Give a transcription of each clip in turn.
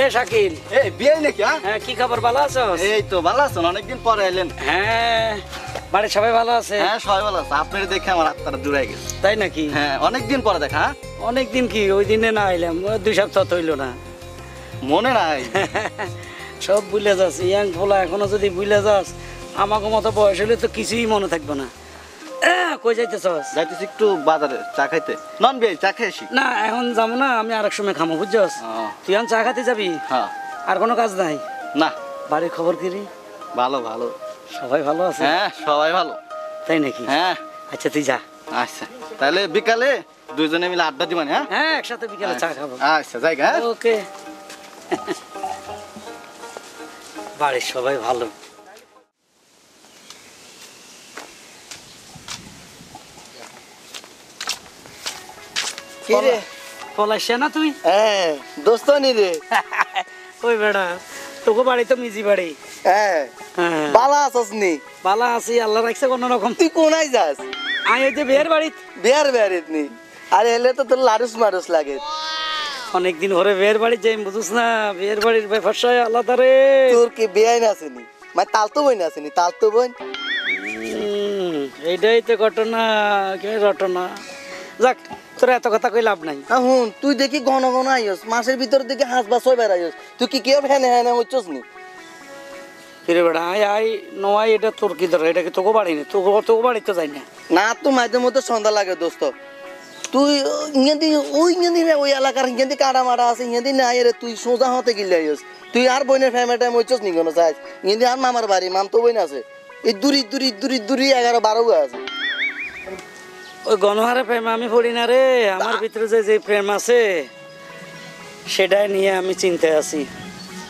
এ শাকিল, এই বিয়ে নাকি? হ্যাঁ কি খবর, ভালো আছো? এই তো ভালো আছেন, অনেকদিন পরে এলেন। হ্যাঁ বাড়ির সবাই ভালো আছে? হ্যাঁ সবাই ভালো আছে, আপনার দেখে আমার আত্মাটা জুড়াই গেছে। তাই নাকি? হ্যাঁ অনেকদিন পরে দেখা। অনেকদিন কি, ওই দিনে না আইলাম, 2 সপ্তাহ তো হইলো না। মনে নাই? সব ভুলে যাস, ইয়াং ফোলা এখনো যদি ভুলে যাস, আমাকে মতো বয়স হলে তো কিছুই মনে থাকবে না। কই যাইতেছস? যাইতেছি একটু বাজারে চা খাইতে। নন বিয়ে চা খেয়ে আসি। না এখন যাবো না, আমি আরেক সময় খামো, বুঝছস? তুই এখন চা খাতে যাবি? হ্যাঁ। আর কোনো কাজ নাই? না। বাড়ির খবর কি রে? ভালো ভালো, সবাই ভালো আছে? হ্যাঁ সবাই ভালো। তাই নাকি? হ্যাঁ। আচ্ছা তুই যা। আচ্ছা তাহলে বিকালে দুইজনে মিলে আড্ডা দিবানি। হ্যাঁ হ্যাঁ একসাথে বিকালে চা খাবো। আচ্ছা জায়গা। ওকে। বাড়ির সবাই ভালো? কি রে পলাইছে না তুই? হ্যাঁ দোস্ত নি রে। ওই বেড়া তোকে বাড়ি তো মিজি বাড়ি। হ্যাঁ বালা আছস নি? বালা আছি, আল্লাহ রাখছে কোন রকম। তুই কোনায় যাস? আমি ওই যে বিয়ের বাড়ি। বিয়ার বিয়ারিত নি? আরে এলে তো তোর লারুস মারুস লাগে। অনেকদিন ধরে বিয়ের বাড়ি যাই, বুঝুস না? বিয়ের বাড়ির ব্যবসায় আলাদা রে। তোর কি বিয়াই না আসেনি? মানে তালতো বই না আসেনি? তালতো বই এইটাই তো ঘটনা, কে ঘটনা। যাক তোর এত কথা কই লাভ নাই। হুন তুই দেখি ঘন ঘন আইস, মাসের ভিতর দেখি 5 বা 6 বার আইস। তুই কি কেউ ফ্যানে হ্যানে হচ্ছস নি? ফিরে বেড়া আই আই নয়, এটা তোর কি ধরে? এটা কি তোকে বাড়ি না? তোকে বাড়ি তো যাই না। না তো মাঝে মধ্যে সন্ধ্যা লাগে দোস্ত। তুই ইংদি ওই ইংদি ওই এলাকার ইংদি কাটা মারা আছে ইংদি নাই রে। তুই সোজা হতে গিলে আইস। তুই আর বইনের ফ্যামিলি টাইম হচ্ছস নি কোনো চাইস? ইংদি আর মামার বাড়ি, মাম তো বইন আছে। এই দূরি 11-12 গা আছে। ওই গণহারে প্রেম আমি পড়ি না রে। আমার ভিতরে যে প্রেম আছে সেটাই নিয়ে আমি চিন্তায় আছি।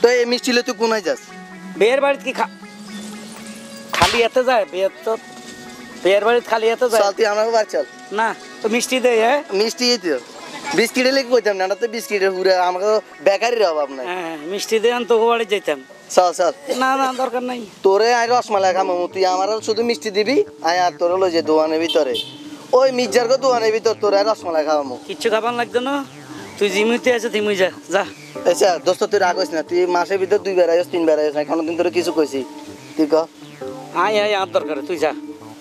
তো এই মিষ্টিলে তুই কোনায় যাস? বিয়ের বাড়িতে কি খালি এতে যায়? বিয়ের বাড়িতে খালি এতে যায়? চল তুই আমার বাড়ি চল। না তো মিষ্টি দেয়। হ্যাঁ মিষ্টি এই তো বিস্কিটে লেগে কইতাম না, তো বিস্কিটের পুরো আমাকে বেকারির অভাব নাই। হ্যাঁ মিষ্টি দেয় তোকে বাড়ি যাইতাম। চল চল। না না দরকার নাই। তোরে আর রসমালাই খামো, তুই আমার শুধু মিষ্টি দিবি। আয় আর তোরে লই যে দোকানের ভিতরে, ওই মির্জার দোকানের ভিতর তোরে আর রসমালাই খাওয়ামো। কিচ্ছু খাবার লাগতো না, তুই জিমুইতে আছে তুই যা যা। আচ্ছা দোস্ত তুই রাগ হইস না, তুই মাসের ভিতর 2 বার আইস 3 বার আইস না, কোনোদিন তোরে কিছু কইছি? তুই ক আয় আয় আর দরকার তুই যা।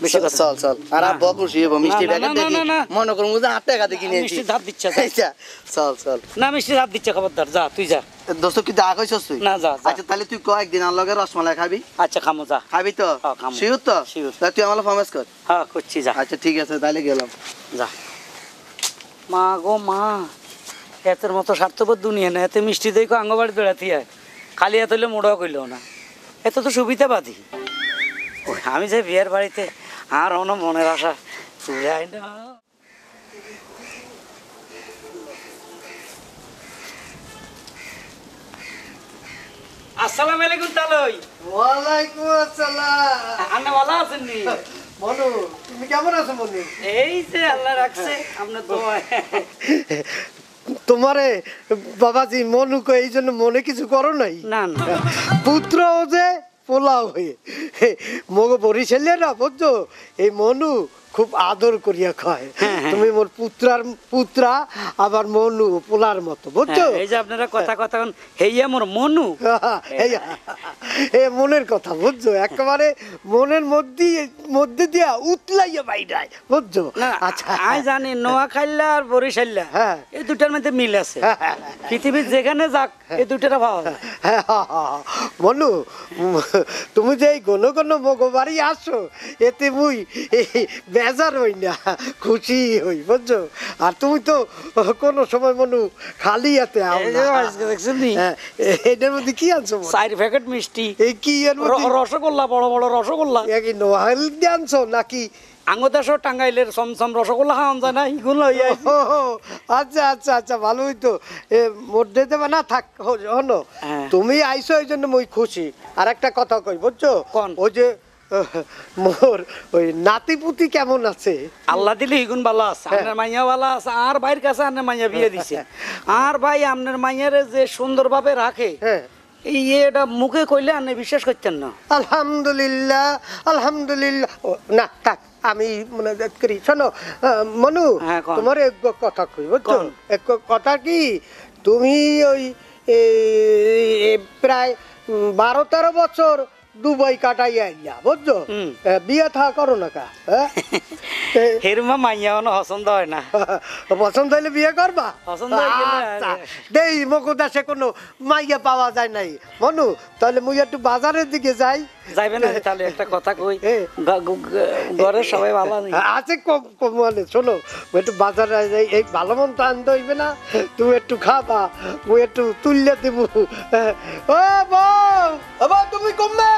বেশি কথা চল চল। আর আব্বা খুশি হবো, মিষ্টি না, না, প্যাকেট না, দেখি না, না। মনে করুন যে 8 টাকা দিয়ে কিনে আনছি। মিষ্টি ধার দিচ্ছে আচ্ছা চল চল। না মিষ্টি ধার দিচ্ছে, খবরদার যা তুই যা। দোস্ত কি রাগ হইছস তুই? না যা যা। আচ্ছা তাহলে তুই ক একদিন আর লগে রসমালাই খাবি? আচ্ছা খামো যা। খাবি তো? হ্যাঁ, খামো। শিওর তো? শিওর। তাহলে তুই আমার প্রমিস কর। হ্যাঁ করছি যা। আচ্ছা ঠিক আছে তাহলে গেলাম। যা। মা গো মা, এতের মতো স্বার্থপর দুনিয়া না। এতে মিষ্টি দেখো আঙ্গবাড়ি বেড়াতে হয়, খালি এত হইলে মোড়াও কইলেও না। এত তো সুবিধাবাদী। ওই আমি যাই বিয়ের বাড়িতে, আর অন্য মনের আশা যায় না। আসসালামু আলাইকুম তালই। ওয়ালাইকুম আসসালাম। আন্না ভালো আছেন নি? বলো তুমি কেমন আছো বন্ধু? এই যে আল্লাহ রাখছে আপনার দোয়ায়। তোমারে বাবাজি মনুকে এই জন্য মনে কিছু করো নাই? না না পুত্র যে পোলাও হয়ে মগ বরিশালে না বুঝছো, এই মনু খুব আদর করিয়া খায়। তুমি মোর পুত্রা আবার মনু পোলার মতো বুঝছো। এই যে আপনারা কথা কথা হেইয়া মোর মনু, এ মনের কথা বুঝছো, একেবারে মনের মধ্যে দিয়া উতলাইয়া বাইরায় বুঝছো। আচ্ছা আমি জানি নোয়াখাইলা আর বরিশাল্লা এই দুটার মধ্যে মিল আছে। পৃথিবীর যেখানে যাক এই দুটার পাওয়া যায়। মনু তুমি যে ঘন ঘন মগ বাড়ি আসো, এতে মুই বেজার হই না, খুশি হই বুঝছো। আর তুমি তো কোনো সময় মনু খালি হাতে এটার মধ্যে কি আনছো? 4 প্যাকেট মিষ্টি। এই কি রসগোল্লা, বড় বড় রসগোল্লা। কি নোয়াখালী দিয়ে আনছো নাকি? আঙ্গদেশ টাঙ্গাইলের চমচম রসগোল্লা খাওয়ান যায় না, এগুলো। আচ্ছা আচ্ছা আচ্ছা ভালো হইতো। মধ্যে দেবে না থাক হনো, তুমি আইসো এই জন্য মুই খুশি। আর একটা কথা কই বুঝছো, ওই যে মোর ওই নাতিপুতি কেমন আছে? আল্লাহ দিলে ইগুন ভালো আছে, আপনার মাইয়া ভালো আছে। আর ভাইয়ের কাছে আপনার মাইয়া বিয়ে দিছে। আর ভাই আপনার মাইয়ারে যে সুন্দরভাবে রাখে, হ্যাঁ এই এটা মুখে কইলে আপনি বিশ্বাস করতেন না। আলহামদুলিল্লাহ আলহামদুলিল্লাহ। না থাক, আমি মনে করি। শোনো মনু, হ্যাঁ, কন। তোমার এক কথা কই বুঝছো? কন। এক কথা কি, তুমি ওই প্রায় 12-13 বছর দুবাই কাটাই আইলা বুঝছো? বিয়ে থা করো না কা? হেরুমা মাইয়া কোনো পছন্দ হয় না। পছন্দ হইলে বিয়ে করবা? পছন্দ হইলে আচ্ছা, দেই মকো দেশে কোনো মাইয়া পাওয়া যায় নাই। মনু, তাহলে মুই একটু বাজারের দিকে যাই। যাইবে না? তাহলে একটা কথা কই, ঘরে সবাই ভালো নেই? আছে কম কম, মানে শোনো, মুই একটু বাজারে যাই, এই ভালো মন তো আনতে হইবে না? তুমি একটু খাবা, মুই একটু তুললে দেব। ও বউ, ও বউ, তুমি কমবে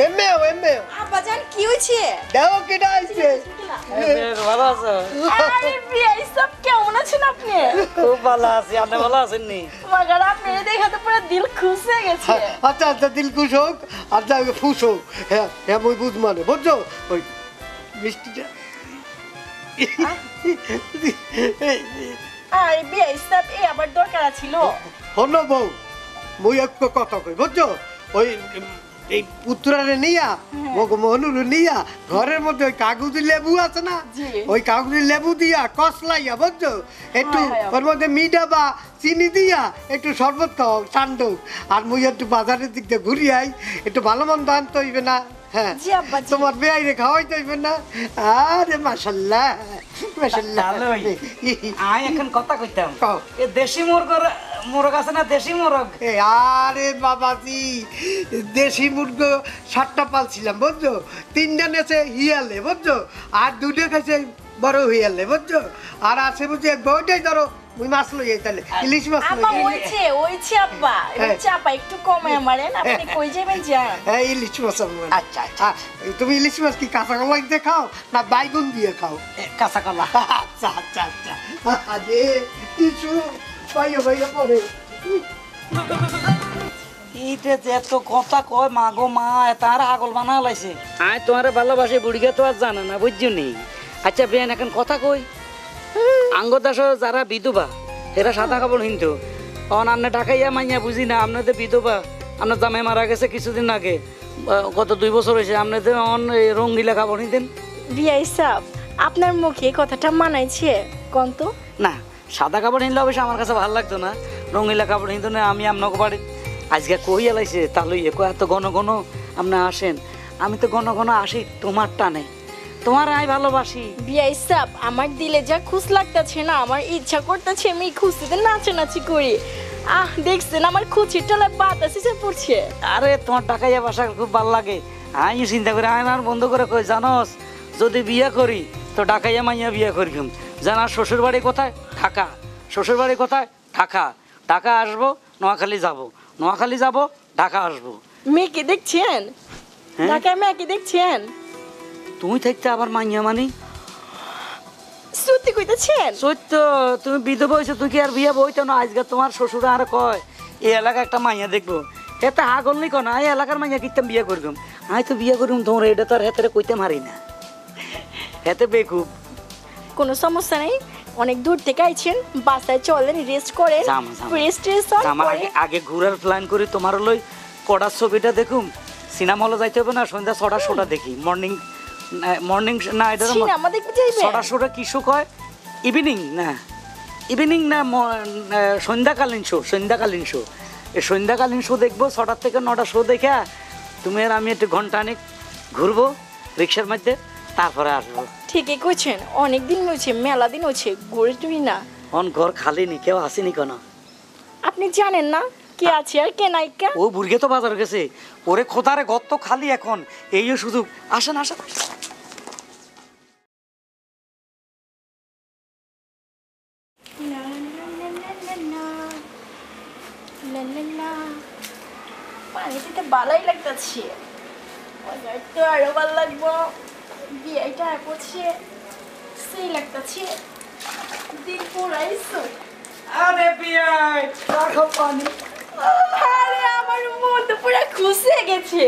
এমএও এমএও আব্বাজান কি হইছে? দাও কেডা আইছে? ভালো আছে? আরে বিয়ে সব কেমন আছেন আপনি? খুব ভালো আছি। আপনি ভালো আছেন নি? মগর আপনি দেখে তো পুরো দিল খুশ হয়ে গেছে। আচ্ছা আচ্ছা, দিল খুশ হোক, আচ্ছা খুশ হোক। হ্যাঁ হ্যাঁ, মুই বুঝ মানে বুঝছো, ওই মিষ্টিটা। আরে বিয়ে সব এই আবার দরকার ছিল। হলো বউ, মুই এক কথা কই বুঝছো, ওই এই পুত্রারে নিয়া মনুরে নিয়া ঘরের মধ্যে ওই কাগজি লেবু আছে না, জি। ওই কাগজি লেবু দিয়া কসলাইয়া বুঝছো, একটু ওর মধ্যে মিঠা বা চিনি দিয়া একটু শরবত খাও ঠান্ডা। আর মুই একটু বাজারের দিক দিয়ে ঘুরি আই, একটু ভালো মন্দ আনতে হইবে না? হ্যাঁ, জি আব্বা, জি। তোমার বেআইরে খাওয়াইতে হইবে না? আরে মাশাআল্লাহ মাশাআল্লাহ। আমি এখন কথা কইতাম, কও। এ দেশি মোরগ আছে না, দেশি মোরগ? আরে বাবাজি, দেশি মুরগ 7টা পালছিলাম বুঝছো, 3টা নেছে হিয়ালে বুঝছো, আর 2টা খাইছে বড় হিয়ালে বুঝছো, আর আছে বুঝছো এক বউটাই ধরো ওই মাছ লই তাহলে ইলিশ মাছ লই। আব্বা ওইছে আব্বা, এবার চাপা একটু কমে আমারেন, আপনি কই যাবেন যান? হ্যাঁ, ইলিশ মাছ আমার। আচ্ছা আচ্ছা, তুমি ইলিশ মাছ কি কাঁচা কলা দিয়ে খাও না বাইগুন দিয়ে খাও? কাঁচা কলা। আচ্ছা আচ্ছা আচ্ছা, আরে কিছু ভাইয়া ভাইয়া পরে। এইটা যে এত কথা কয়, মা গো মা, তার আগল বানা লাইছে। আয় তোমার ভালোবাসে বুড়িকে তো আর জানা না, বুঝছো নি? আচ্ছা বেন, এখন কথা কই, আঙ্গদাস যারা বিধবা এরা সাদা কাপড় হিনতো, অন আপনি ঢাকাইয়া মাইয়া বুঝি না, আপনাদের বিধবা, আপনার জামাই মারা গেছে কিছুদিন আগে, গত 2 বছর হয়েছে, আপনাদের অন রঙ্গিলা কাপড় হিনতেন বিয়ে সব আপনার মুখে কথাটা মানাইছে কোন তো? না, সাদা কাপড় হিনলে অবশ্যই আমার কাছে ভালো লাগতো না, রঙিলা কাপড় হিনতো না। আমি আপনাকে বাড়ি আজকে কই এলাইছে তাহলে এত ঘন ঘন আপনি আসেন, আমি তো ঘন ঘন আসি তোমার টানে, তোমার আমি ভালোবাসি। বিয়ে সব আমার দিলে যা খুশ লাগতেছে না, আমার ইচ্ছা করতেছে আমি খুশিতে নাচানাচি করি। দেখছেন আমার খুশির টলায় বাতাস এসে পড়ছে। আরে তোমার ঢাকাইয়া বাসা খুব ভালো লাগে। আমি চিন্তা করি, আমি আর বন্ধ করে কই জানোস, যদি বিয়ে করি তো ঢাকাইয়া মাইয়া বিয়ে করি। জানা শ্বশুর বাড়ি কোথায়? ঢাকা। শ্বশুর বাড়ি কোথায়? ঢাকা। ঢাকা আসবো, নোয়াখালী যাব, নোয়াখালী যাব, ঢাকা আসবো। মেয়েকে দেখছেন? ঢাকায় মেয়েকে দেখছেন? তুমি থাকতে আবার মাইয়া মানি? সত্যি কইতেছেন? সত্য, তুমি বিধবা হয়েছো, তুই কি আর বিয়ে বইতো না? আজকে তোমার শ্বশুর আর কয় এই এলাকা একটা মাইয়া দেখবো, এতে হাগল নি কোন, এই এলাকার মাইয়া কিতাম বিয়ে করবো, আমি তো বিয়ে করবো তোমার, এটা তো আর হেতে কইতে মারি না, হেতে বেকুব। কোনো সমস্যা নেই, অনেক দূর থেকে আইছেন, বাসায় চলেন, রেস্ট করেন, রেস্ট আগে ঘুরার প্ল্যান করি, তোমার লই কড়ার ছবিটা দেখুম, সিনেমা হলে যাইতে হবে না, সন্ধ্যা 6টার শোটা দেখি, মর্নিং না, এটা সিনেমা দেখতে যাইবেন? 6টার শোটা কিসু কয়, ইভিনিং না, ইভিনিং না, সন্ধ্যাকালীন শো, সন্ধ্যাকালীন শো, এই সন্ধ্যাকালীন শো দেখবো 6টা থেকে 9টা শো দেখা তুমি আর আমি একটু ঘন্টাখানেক ঘুরবো রিক্সার মধ্যে, তারপরে আসবো। ঠিকই কইছেন, অনেক দিন হয়েছে, মেলা দিন হয়েছে ঘুরে টুই না। অন ঘর খালি নি, কেউ আসেনি কেন? আপনি জানেন না কে আছে আর কে নাই? ও বুড়গে তো বাজার গেছে, ওরে খোদারে ঘর তো খালি এখন, এইও সুযোগ, আসেন আসেন। পানিতে ভালোই লাগতেছে, তো আরো ভালো লাগবো, বিয়েটা পড়ছে সেই লাগতেছে, দিন পুরাইছো। আরে বিয়াই রাখো পানি। আরে আমার মন তো পুরো খুশি হয়ে গেছে।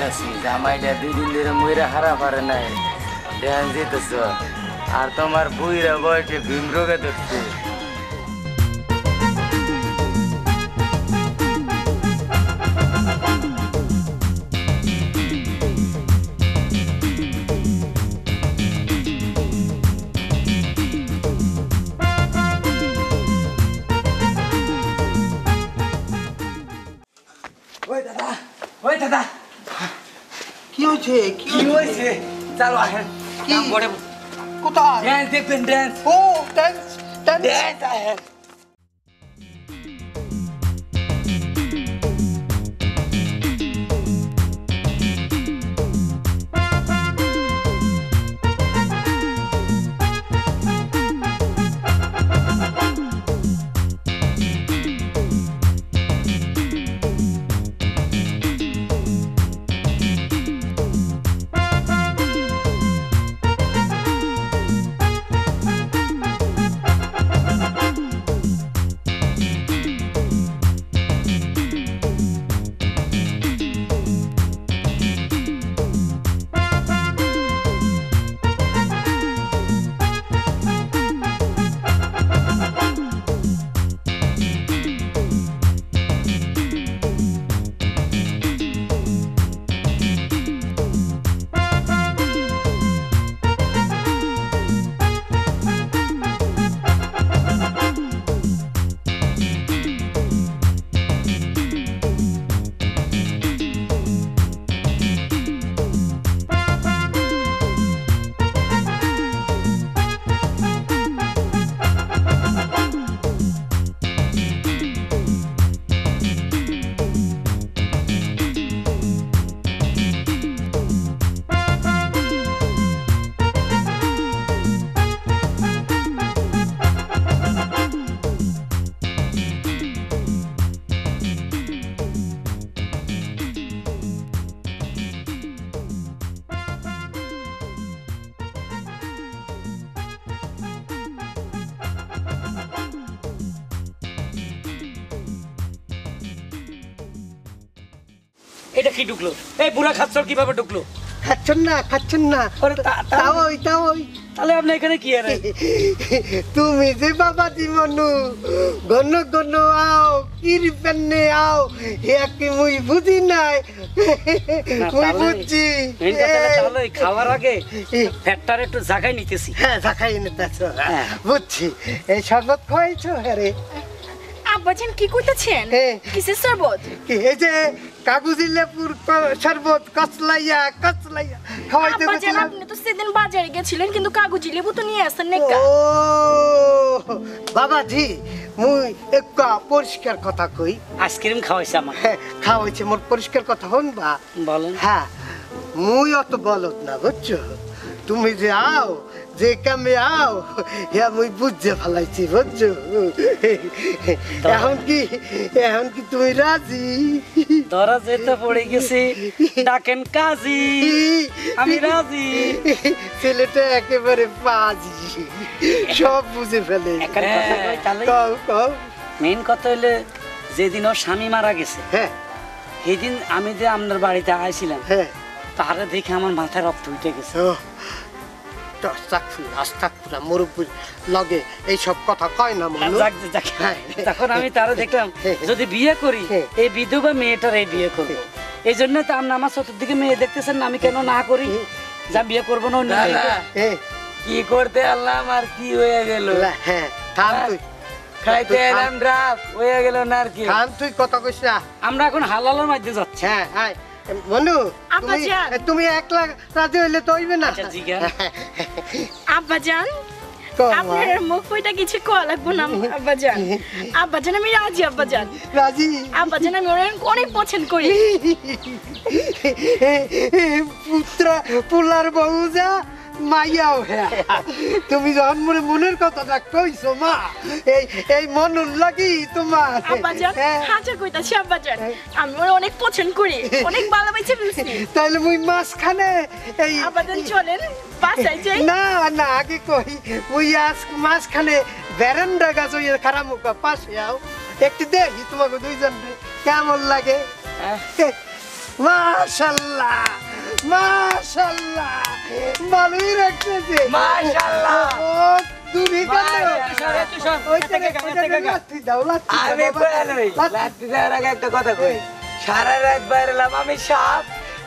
দেখতাছি জামাইটা 2 দিন ধরে মইরা হারা পারে নাই ধ্যান দিতেছ আর তোমার বুইরা বয়সে ভীম রোগে ধরছে ওই দাদা কি হয়েছে কি হয়েছে চলো আসেন কি? কাম করে কোথায় ড্যান্স দেখবেন ড্যান্স ও ডান্স ডান্স ড্যান্স আহেন এটা কি ঢুকলো এই বুড়া খাচ্ছর কিভাবে ঢুকলো খাচ্ছেন না ওরে তাও ওই তাহলে আপনি এখানে কি আরে তুমি যে বাবাজি মনু ঘন ঘন আও কিরপেনে আও একে মুই বুঝি নাই মুই বুঝছি মেন কথা তাহলে খাওয়ার আগে ফ্যাটটার একটু জায়গায় নিতেছি হ্যাঁ জাকাই নিতেছ হ্যাঁ। বুঝছি এই শরবত খাইছো আরে আব্বাজান কি করতেছেন হ্যাঁ। কিসের শরবত এই যে কাগজি লেবুর শরবত কচলাইয়া খাওয়াইতে আব্বাজান গেছিলাম আপনি তো সেদিন বাজারে গেছিলেন কিন্তু কাগজি লেবু তো নিয়ে আসেন না ও বাবাজি মুই একটা পরিষ্কার কথা কই আইসক্রিম খাওয়াইছে আমার খাওয়াইছে মোর পরিষ্কার কথা হনবা বলেন হ্যাঁ মুই অত বলত না বুঝছো তুমি যে আও যে কামে আও হ্যাঁ মুই বুঝতে ফেলাইছি বুঝছো এখন কি তুমি রাজি ধরা যেতে পড়ে গেছি ডাকেন কাজী আমি রাজি ছেলেটা একেবারে পাজি সব বুঝে ফেলে এখানে কথা কই, তাহলে কও মেইন কথা হইলে যেদিন ওর স্বামী মারা গেছে হ্যাঁ সেদিন আমি যে আপনার বাড়িতে আইছিলাম হ্যাঁ তাহলে দেখে আমার মাথায় রক্ত উঠে গেছে আস্তাগফিরুল্লাহ মুরব্বির লগে এইসব কথা কয় না মনু যাক, যাক। তখন আমি তারা দেখলাম যদি বিয়ে করি এই বিধবা মেয়েটার এই বিয়ে করবো এই জন্য তো আপনি আমার চতুর্দিকে মেয়ে দেখতেছেন না, আমি কেন না করি যা বিয়ে করবো না অন্য মেয়েকে। হ্যাঁ কি করতে আল্লাহ আর কি হয়ে গেল হ্যাঁ থাম তুই খাইতে এলাম ড্রাফ হয়ে গেল না আর কি থাম তুই কথা কইস না আমরা এখন হালালের মধ্যে যাচ্ছি। হ্যাঁ হ্যাঁ মনু আব্বাজান। তুমি একলা রাজি হইলে তো হইবে না আচ্ছা, জিজ্ঞাসা। আব্বাজান কও মা। আপনার মুখ কইটা কিছু কোয়া লাগবো না আব্বাজান আব্বাজান আমি রাজি আব্বাজান রাজি আব্বাজান আমি ওনার অনেক পছন্দ করি পুত্রা পুলার বউ যা মাইয়াও হ্যাঁ তুমি যখন মনে মনের কথাটা কইছো মা এই মনুর লাগি তোমার আব্বাজান হ্যাঁ। হাজার কইতাছি আব্বাজান আমি ওর অনেক পছন্দ করি অনেক ভালোবাসি ফেলছি তাইলে মুই মাঝখানে এই আব্বাজান চলেন বাসায় যাই না না আগে কই মুই আজ মাঝখানে বেরান্ডা গাছ ওই খারাপ মুখা পাশে আও একটু দেখি তোমাকে দুইজন কেমন লাগে মাশাআল্লাহ মাশাআল্লাহ ভালোই রাখতেছে মাশাআল্লাহ। ও দূরে গেল ওই থেকে লাঠি দাও লাঠি দাও, আমি বাবা। কইলই লাঠি দেওয়ার আগে একটা কথা কই, সারা রাত বাইরেলাম আমি সাপ,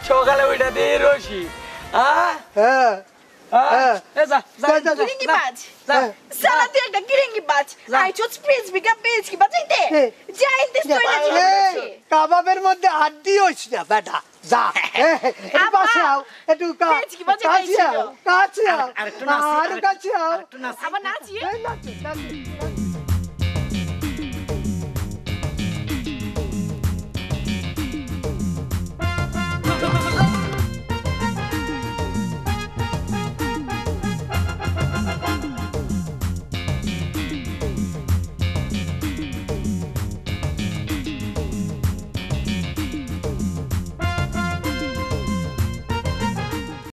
সকালে ওইটা দিয়ে রশি। হ্যাঁ হ্যাঁ হ্যাঁ এ যা যা যা, যা, যা। কিরিঙ্গি বাজ যা। সালা তুই একটা কিরিঙ্গি বাজ আই চোচ প্রিন্স বিকা পেজ কি বাজাইতে এ। যাইতে এই, কাবাবের মধ্যে হাড্ডি হইস না বেটা যা একটু পাশে আও একটু পেঁচকি বাজে কাছে খাইছিল। আও কাছে আও আরেকটু নাচি, আর কাছে আও আরেকটু নাচি। আবার নাচিয়ে এই নাচো, নাচো, নাচো।